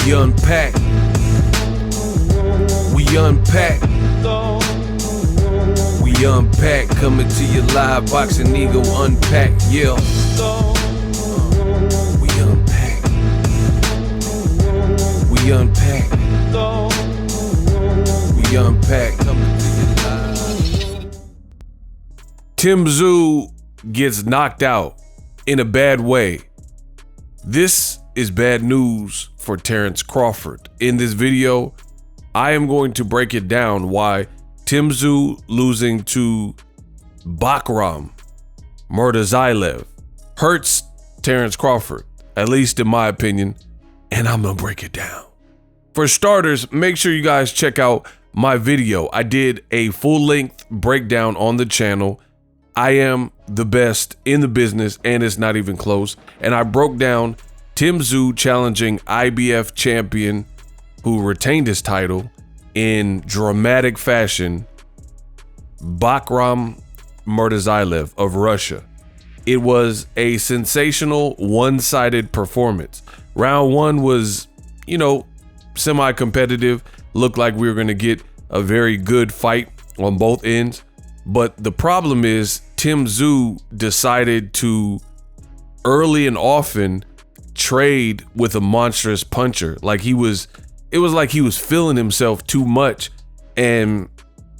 We unpack. We unpack. We unpack. Coming to you live. Boxing Ego unpack. Yeah. We unpack. We unpack. We unpack. Coming to you live. Tszyu gets knocked out in a bad way. This is bad news for Terence Crawford. In this video, I am going to break it down why Tszyu losing to Bakhram Murtazaev hurts Terence Crawford, at least in my opinion, and I'm gonna break it down. For starters, make sure you guys check out my video. I did a full-length breakdown on the channel. I am the best in the business, and it's not even close. And I broke down Tszyu challenging IBF champion who retained his title in dramatic fashion, Bakhram Murtazaev of Russia. It was a sensational one-sided performance. Round one was, semi-competitive. Looked like we were going to get a very good fight on both ends. But the problem is Tszyu decided to early and often trade with a monstrous puncher. It was like he was feeling himself too much, and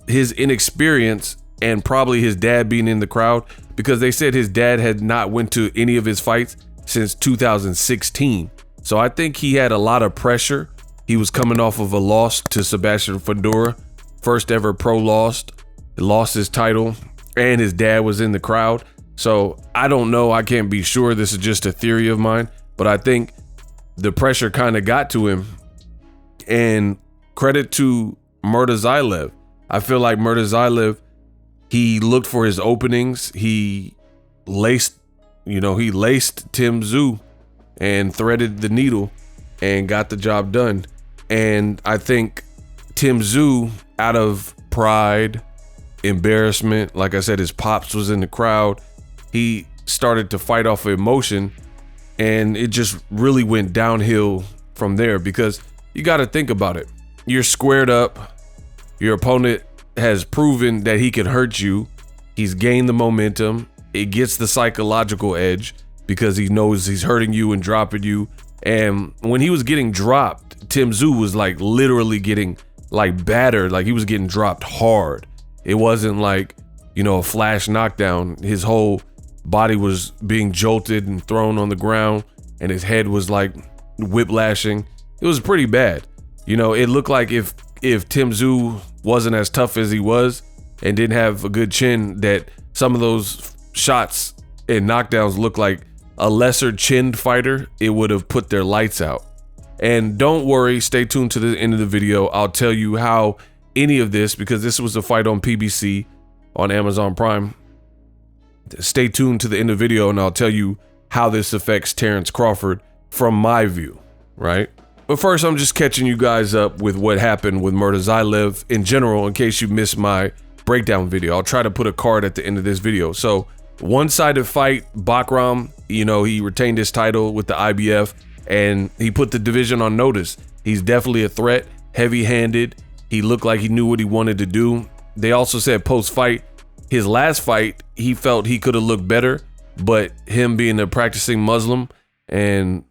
his inexperience and probably his dad being in the crowd, because they said his dad had not went to any of his fights since 2016. So I think he had a lot of pressure. He was coming off of a loss to Sebastian Fundora, first ever pro loss. He lost his title, and his dad was in the crowd. So I don't know. I can't be sure. This is just a theory of mine, but I think the pressure kind of got to him. And credit to Murtazaev. I feel like Murtazaev, he looked for his openings. He laced Tszyu and threaded the needle and got the job done. And I think Tszyu, out of pride, embarrassment, like I said, his pops was in the crowd, he started to fight off of emotion, and it just really went downhill from there. Because you got to think about it. You're squared up. Your opponent has proven that he can hurt you. He's gained the momentum. It gets the psychological edge because he knows he's hurting you and dropping you. And when he was getting dropped, Tszyu was literally getting battered. He was getting dropped hard. It wasn't a flash knockdown. His whole body was being jolted and thrown on the ground, and his head was whiplashing. It was pretty bad. It looked like if Tszyu wasn't as tough as he was and didn't have a good chin, that some of those shots and knockdowns looked like a lesser chinned fighter, it would have put their lights out. And don't worry, stay tuned to the end of the video. I'll tell you how any of this, because this was a fight on PBC on Amazon Prime. Stay tuned to the end of the video and I'll tell you how this affects Terence Crawford from my view, right? But first, I'm just catching you guys up with what happened with Murtazaev in general, in case you missed my breakdown video. I'll try to put a card at the end of this video. So, one-sided fight, Bakhram, he retained his title with the IBF, and he put the division on notice. He's definitely a threat, heavy-handed. He looked like he knew what he wanted to do. They also said post-fight, his last fight, he felt he could have looked better, but him being a practicing Muslim, and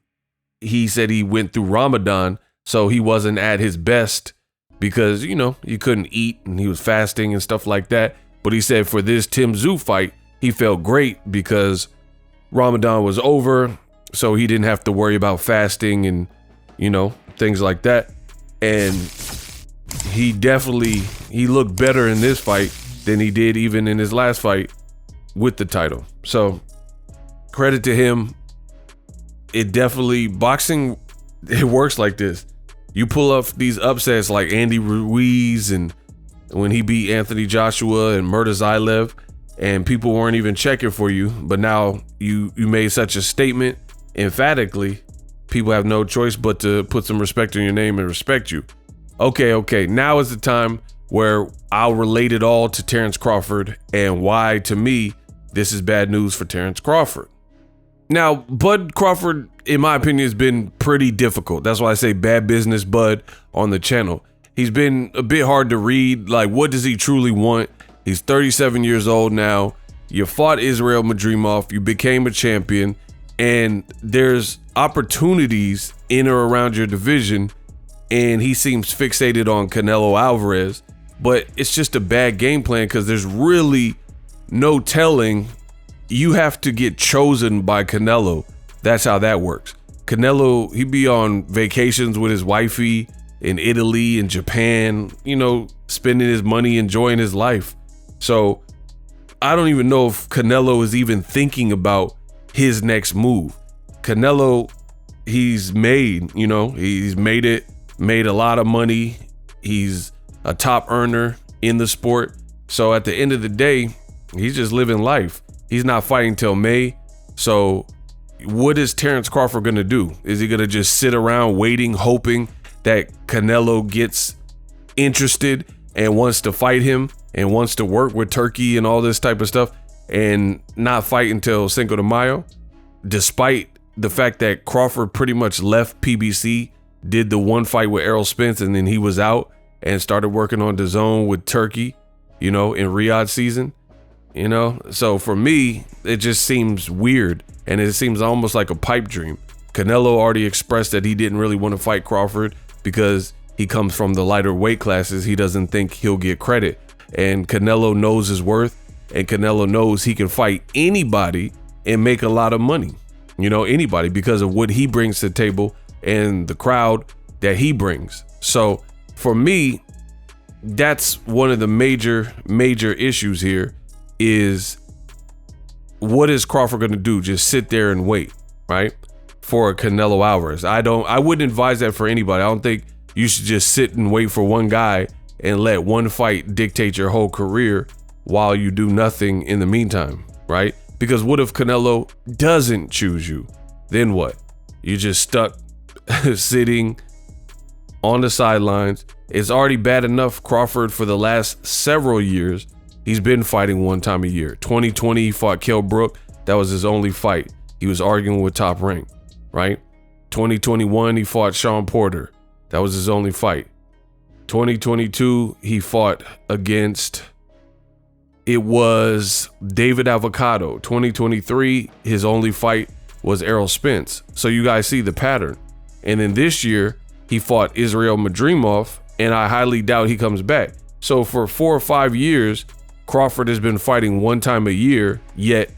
he said he went through Ramadan, so he wasn't at his best because, he couldn't eat and he was fasting and stuff like that. But he said for this Tszyu fight, he felt great because Ramadan was over, so he didn't have to worry about fasting and, things like that. And he looked better in this fight than he did even in his last fight with the title. So credit to him. Boxing, it works like this. You pull up these upsets like Andy Ruiz, and when he beat Anthony Joshua and Murtazaev, and people weren't even checking for you, but now you made such a statement emphatically, people have no choice but to put some respect on your name and respect you. Okay, now is the time where I'll relate it all to Terence Crawford and why, to me, this is bad news for Terence Crawford. Now, Bud Crawford, in my opinion, has been pretty difficult. That's why I say bad business Bud on the channel. He's been a bit hard to read. Like, what does he truly want? He's 37 years old now. You fought Israel Madrimov. You became a champion. And there's opportunities in or around your division. And he seems fixated on Canelo Alvarez. But it's just a bad game plan because there's really no telling. You have to get chosen by Canelo. That's how that works. Canelo, he be on vacations with his wifey in Italy and Japan, you know, spending his money, enjoying his life. So I don't even know if Canelo is even thinking about his next move. Canelo, he's made, you know, he's made it, made a lot of money. He's a top earner in the sport. So at the end of the day, he's just living life. He's not fighting till May. So what is Terence Crawford going to do? Is he going to just sit around waiting, hoping that Canelo gets interested and wants to fight him and wants to work with Turkey and all this type of stuff and not fight until Cinco de Mayo? Despite the fact that Crawford pretty much left PBC, did the one fight with Errol Spence, and then he was out and started working on DAZN with Turkey, you know, in Riyadh season. You know, so for me, it just seems weird, and it seems almost like a pipe dream. Canelo already expressed that he didn't really want to fight Crawford because he comes from the lighter weight classes. He doesn't think he'll get credit, and Canelo knows his worth, and Canelo knows he can fight anybody and make a lot of money. You know, anybody, because of what he brings to the table and the crowd that he brings. So for me, that's one of the major issues here. Is what is Crawford going to do? Just sit there and wait, right? For a Canelo Alvarez. I wouldn't advise that for anybody. I don't think you should just sit and wait for one guy and let one fight dictate your whole career while you do nothing in the meantime, right? Because what if Canelo doesn't choose you? Then what? You just stuck sitting on the sidelines. It's already bad enough Crawford for the last several years. He's been fighting one time a year. 2020, he fought Kell Brook. That was his only fight. He was arguing with Top Rank, right? 2021, he fought Sean Porter. That was his only fight. 2022, he fought against, it was David Avocado. 2023, his only fight was Errol Spence. So you guys see the pattern. And then this year, he fought Israel Madrimov, and I highly doubt he comes back. So for 4 or 5 years, Crawford has been fighting one time a year, yet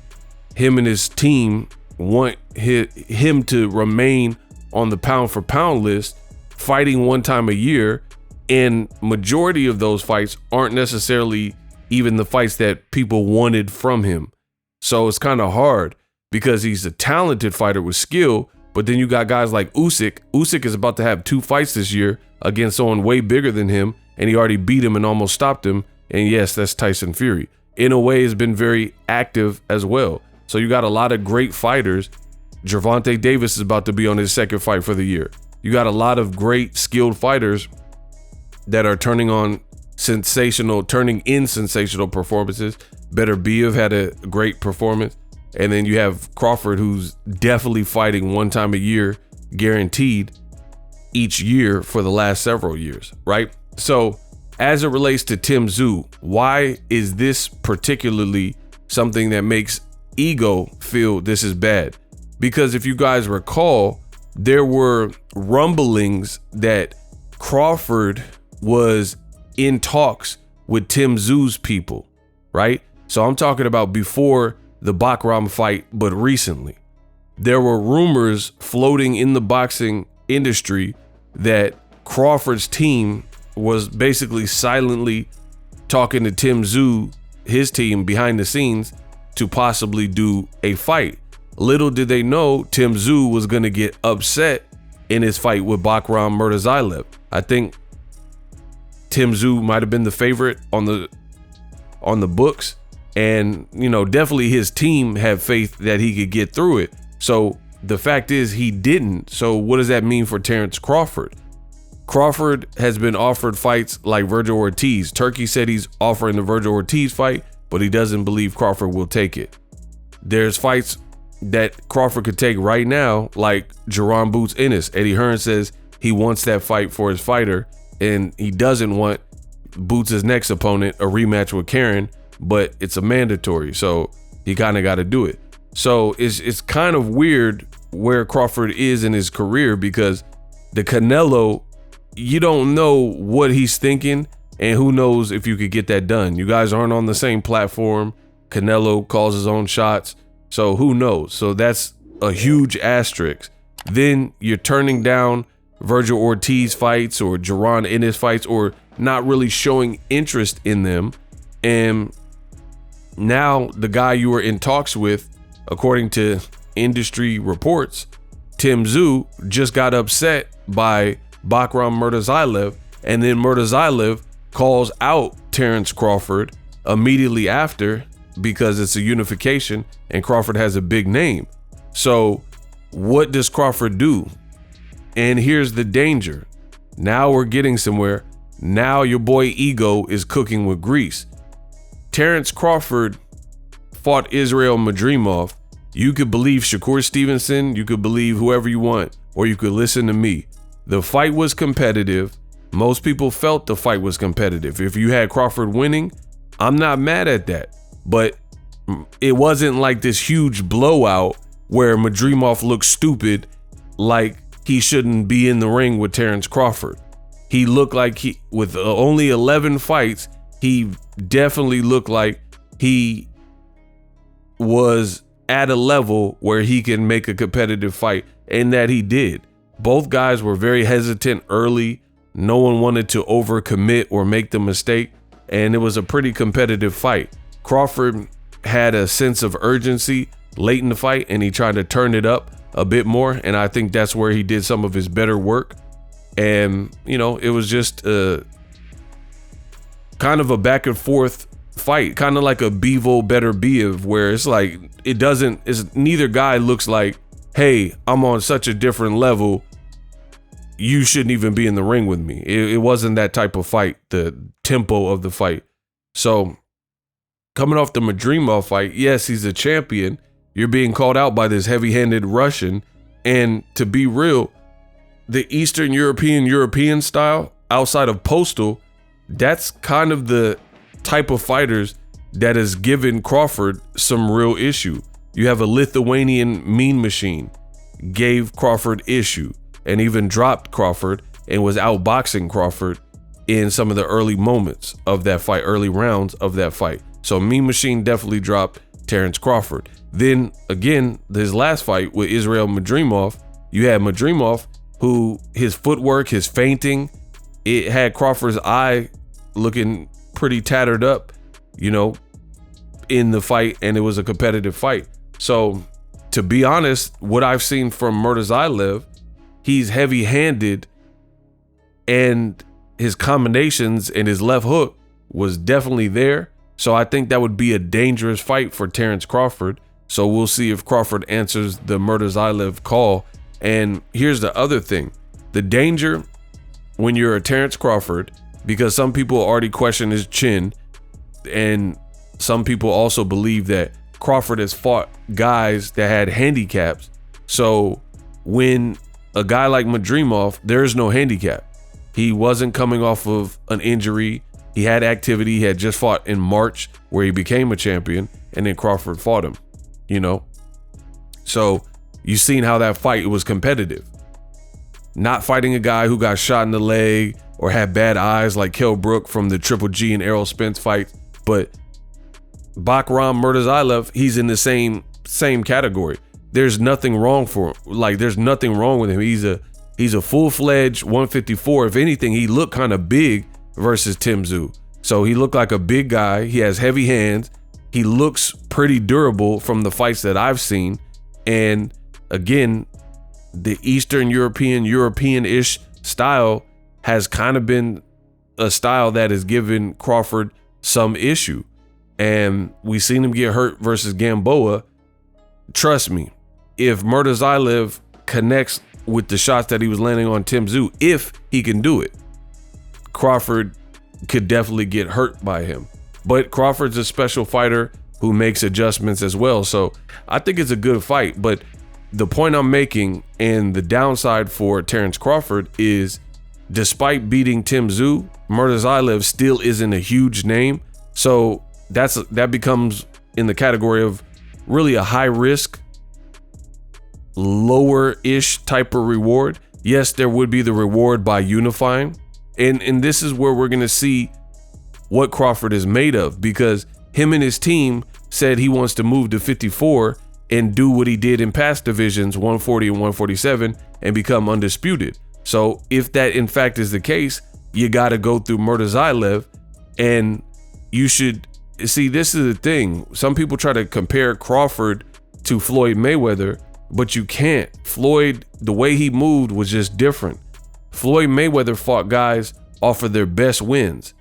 him and his team want him to remain on the pound for pound list, fighting one time a year. And majority of those fights aren't necessarily even the fights that people wanted from him. So it's kind of hard because he's a talented fighter with skill, but then you got guys like Usyk. Usyk is about to have 2 fights this year against someone way bigger than him, and he already beat him and almost stopped him. And yes, that's Tyson Fury. In a way, has been very active as well. So you got a lot of great fighters. Gervonta Davis is about to be on his 2nd fight for the year. You got a lot of great skilled fighters that are turning in sensational performances. Beterbiev had a great performance. And then you have Crawford, who's definitely fighting one time a year, guaranteed each year for the last several years, right? So as it relates to Tszyu, why is this particularly something that makes Ego feel this is bad? Because if you guys recall, there were rumblings that Crawford was in talks with Tszyu's people, right? So I'm talking about before the Bakram fight, but recently. There were rumors floating in the boxing industry that Crawford's team was basically silently talking to Tszyu, his team behind the scenes, to possibly do a fight. Little did they know Tszyu was going to get upset in his fight with Bakram Murtazaev. I think Tszyu might have been the favorite on the books, and you know, definitely his team had faith that he could get through it. So the fact is he didn't. So what does that mean for Terence Crawford? Crawford has been offered fights like Virgil Ortiz. Turkey said he's offering the Virgil Ortiz fight, but he doesn't believe Crawford will take it. There's fights that Crawford could take right now, like Jerron Boots Ennis. Eddie Hearn says he wants that fight for his fighter, and he doesn't want Boots' next opponent a rematch with Karen, but it's a mandatory, so he kind of got to do it. So it's kind of weird where Crawford is in his career, because the Canelo, you don't know what he's thinking, and who knows if you could get that done. You guys aren't on the same platform. Canelo calls his own shots, so who knows? So that's a huge asterisk. Then you're turning down Virgil Ortiz fights or Jerron Ennis fights, or not really showing interest in them. And now the guy you were in talks with, according to industry reports, Tszyu, just got upset by Bakram Murtazaev, and then Murtazaev calls out Terence Crawford immediately after, because it's a unification and Crawford has a big name. So what does Crawford do? And here's the danger. Now we're getting somewhere. Now your boy Ego is cooking with grease. Terence Crawford fought Israel Madrimov. You could believe Shakur Stevenson, you could believe whoever you want, or you could listen to me. The fight was competitive. Most people felt the fight was competitive. If you had Crawford winning, I'm not mad at that. But it wasn't like this huge blowout where Madrimov looked stupid, like he shouldn't be in the ring with Terence Crawford. He looked like with only 11 fights, he definitely looked like he was at a level where he can make a competitive fight, and that he did. Both guys were very hesitant early. No one wanted to overcommit or make the mistake, and it was a pretty competitive fight. Crawford had a sense of urgency late in the fight, and he tried to turn it up a bit more, and I think that's where he did some of his better work. And, you know, it was just kind of a back and forth fight, kind of like a Bevo better Biev, where it's like neither guy looks like, hey, I'm on such a different level, you shouldn't even be in the ring with me. It wasn't that type of fight, the tempo of the fight. So coming off the Madrimov fight, yes, he's a champion. You're being called out by this heavy-handed Russian, and to be real, the Eastern European style outside of Postal, that's kind of the type of fighters that has given Crawford some real issue. You have a Lithuanian Mean Machine, gave Crawford issue, and even dropped Crawford and was outboxing Crawford in some of the early moments of that fight, early rounds of that fight. So Mean Machine definitely dropped Terence Crawford. Then again, his last fight with Israel Madrimov, you had Madrimov, who his footwork, his feinting, it had Crawford's eye looking pretty tattered up, you know, in the fight, and it was a competitive fight. So to be honest, what I've seen from Murtazaev, he's heavy-handed, and his combinations and his left hook was definitely there. So I think that would be a dangerous fight for Terence Crawford. So we'll see if Crawford answers the Murtazaev call. And here's the other thing. The danger when you're a Terence Crawford, because some people already question his chin, and some people also believe that Crawford has fought guys that had handicaps. So when a guy like Madrimov, there is no handicap. He wasn't coming off of an injury. He had activity. He had just fought in March where he became a champion, and then Crawford fought him, you know? So you've seen how that fight was competitive. Not fighting a guy who got shot in the leg or had bad eyes like Kell Brook from the Triple G and Errol Spence fight, but Bakram Murtazaev, he's in the same category. There's nothing wrong for him. Like, there's nothing wrong with him. He's a full-fledged 154. If anything, he looked kind of big versus Tszyu. So he looked like a big guy. He has heavy hands. He looks pretty durable from the fights that I've seen. And again, the Eastern European-ish style has kind of been a style that has given Crawford some issue. And we've seen him get hurt versus Gamboa. Trust me, if Murtazaev connects with the shots that he was landing on Tszyu, if he can do it, Crawford could definitely get hurt by him. But Crawford's a special fighter. who makes adjustments as well. So I think it's a good fight. But the point I'm making and the downside for Terence Crawford is, despite beating Tszyu, Murtazaev still isn't a huge name. So that becomes in the category of really a high risk, lower-ish type of reward. Yes, there would be the reward by unifying. And this is where we're going to see what Crawford is made of, because him and his team said he wants to move to 54 and do what he did in past divisions, 140 and 147, and become undisputed. So if that in fact is the case, you got to go through Murtazaev, and you should see, this is the thing. Some people try to compare Crawford to Floyd Mayweather, but you can't. Floyd, the way he moved was just different. Floyd Mayweather fought guys off of their best wins.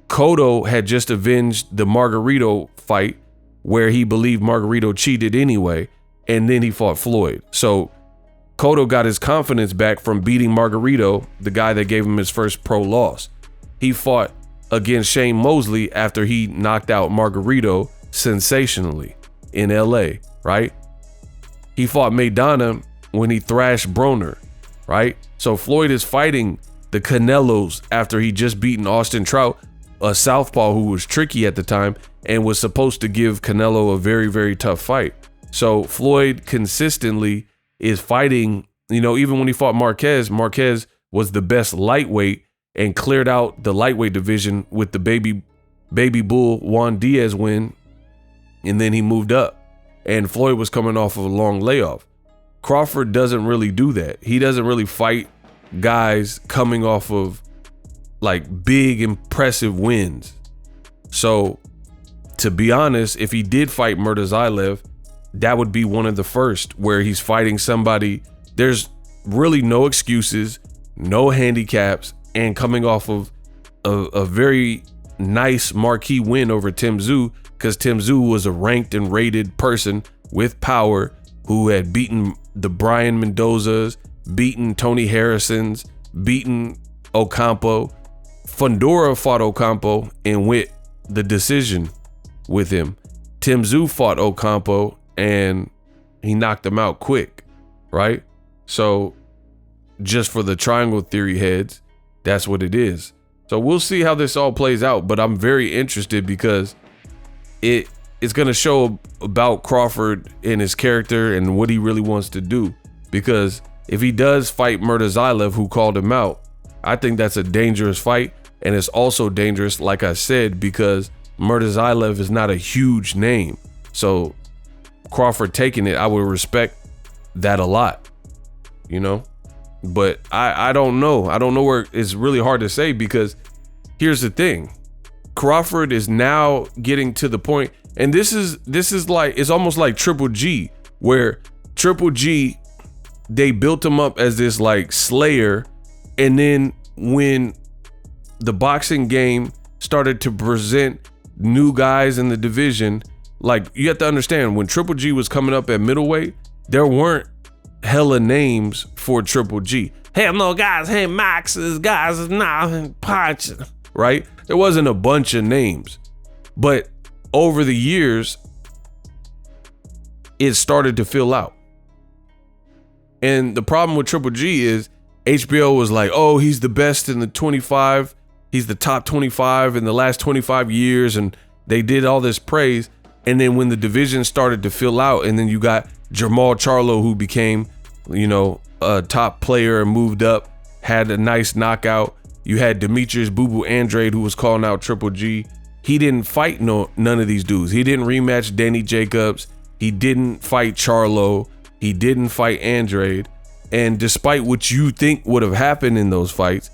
Cotto had just avenged the Margarito fight where he believed Margarito cheated anyway, and then he fought Floyd. So Cotto got his confidence back from beating Margarito, the guy that gave him his first pro loss. He fought against Shane Mosley after he knocked out Margarito sensationally in LA, right? He fought Maidana when he thrashed Broner, right? So Floyd is fighting the Canelos after he just beaten Austin Trout, a southpaw who was tricky at the time and was supposed to give Canelo a very, very tough fight. So Floyd consistently is fighting, even when he fought Marquez was the best lightweight and cleared out the lightweight division with the baby bull Juan Diaz win. And then he moved up, and Floyd was coming off of a long layoff. Crawford doesn't really do that. He doesn't really fight guys coming off of like big, impressive wins. So to be honest, if he did fight Murtazaev, that would be one of the first where he's fighting somebody. There's really no excuses, no handicaps, and coming off of a very nice marquee win over Tszyu, because Tszyu was a ranked and rated person with power who had beaten the Brian Mendozas, beaten Tony Harrisons, beaten Ocampo. Fundora fought Ocampo and went the decision with him. Tszyu fought Ocampo and he knocked him out quick, right? So just for the triangle theory heads, that's what it is. So we'll see how this all plays out, but I'm very interested because it's going to show about Crawford and his character and what he really wants to do. Because if he does fight Murtazaev, who called him out, I think that's a dangerous fight. And it's also dangerous, like I said, because Murtazaev is not a huge name. So Crawford taking it, I would respect that a lot, But I don't know. I don't know where. It's really hard to say, because here's the thing. Crawford is now getting to the point, and this is like, it's almost like Triple G, where Triple G, they built him up as this like slayer, and then when the boxing game started to present new guys in the division, like, you have to understand, when Triple G was coming up at middleweight, there weren't hella names for Triple G. Hey, no guys, hey Max, guys is now punching, right? There wasn't a bunch of names, but over the years, it started to fill out. And the problem with Triple G is HBO was like, oh, he's the best in the 25. He's the top 25 in the last 25 years. And they did all this praise. And then when the division started to fill out, and then you got Jermall Charlo, who became, a top player and moved up, had a nice knockout. You had Demetrius Boo Boo Andrade, who was calling out Triple G. He didn't fight none of these dudes. He didn't rematch Danny Jacobs. He didn't fight Charlo. He didn't fight Andrade. And despite what you think would have happened in those fights,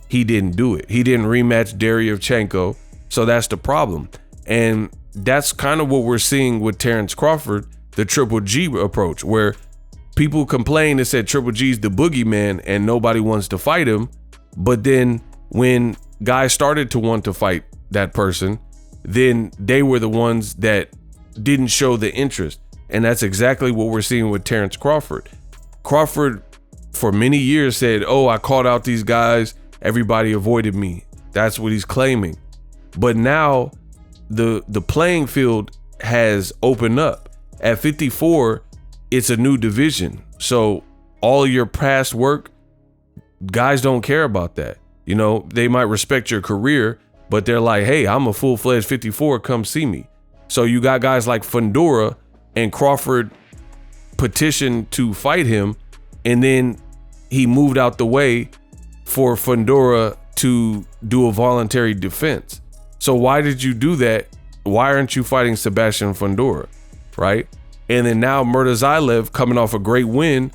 he didn't do it. He didn't rematch Deryevchenko. So that's the problem. And that's kind of what we're seeing with Terence Crawford, the Triple G approach, where people complained and said Triple G's the boogeyman and nobody wants to fight him. But then when guys started to want to fight that person, then they were the ones that didn't show the interest. And that's exactly what we're seeing with Terence Crawford. Crawford, for many years, said, oh, I called out these guys, everybody avoided me. That's what he's claiming. But now the playing field has opened up. At 54, it's a new division. So all your past work, guys don't care about that. You know, they might respect your career, but they're like, hey, I'm a full-fledged 54, come see me. So you got guys like Fundora, and Crawford petitioned to fight him, and then he moved out the way for Fundora to do a voluntary defense. So why did you do that? Why aren't you fighting Sebastian Fundora, right? And then now Murtazaev, coming off a great win,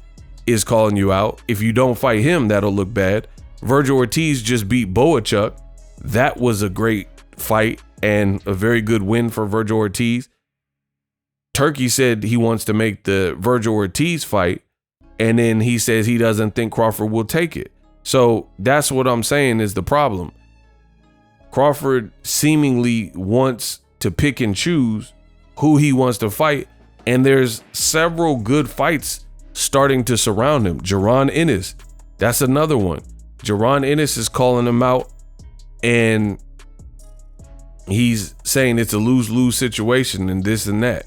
is calling you out. If you don't fight him, that'll look bad. Virgil Ortiz just beat Boachuk. That was a great fight and a very good win for Virgil Ortiz. Turkey said he wants to make the Virgil Ortiz fight, and then he says he doesn't think Crawford will take it. So that's what I'm saying is the problem. Crawford seemingly wants to pick and choose who he wants to fight, and there's several good fights starting to surround him. Jaron Ennis, that's another one. Jaron Ennis is calling him out, and he's saying it's a lose-lose situation and this and that.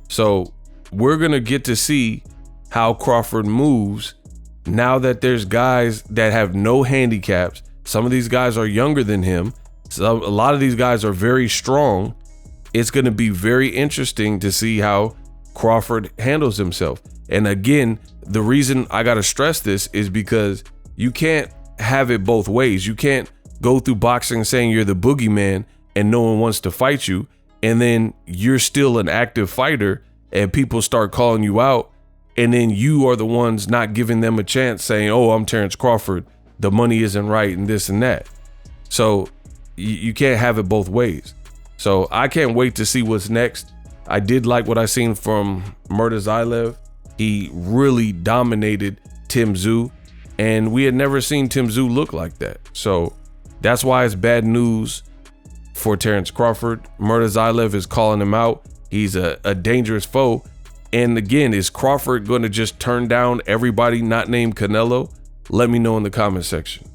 So we're going to get to see how Crawford moves now that there's guys that have no handicaps. Some of these guys are younger than him. So a lot of these guys are very strong. It's going to be very interesting to see how Crawford handles himself. And again, the reason I got to stress this is because you can't have it both ways. You can't go through boxing saying you're the boogeyman and no one wants to fight you, and then you're still an active fighter and people start calling you out, and then you are the ones not giving them a chance saying, oh, I'm Terence Crawford, the money isn't right and this and that. So you can't have it both ways. So I can't wait to see what's next. I did like what I seen from Murtazaev. He really dominated Tszyu, and we had never seen Tszyu look like that. So that's why it's bad news for Terence Crawford. Murtazaev is calling him out. He's a dangerous foe. And again, is Crawford going to just turn down everybody not named Canelo? Let me know in the comment section.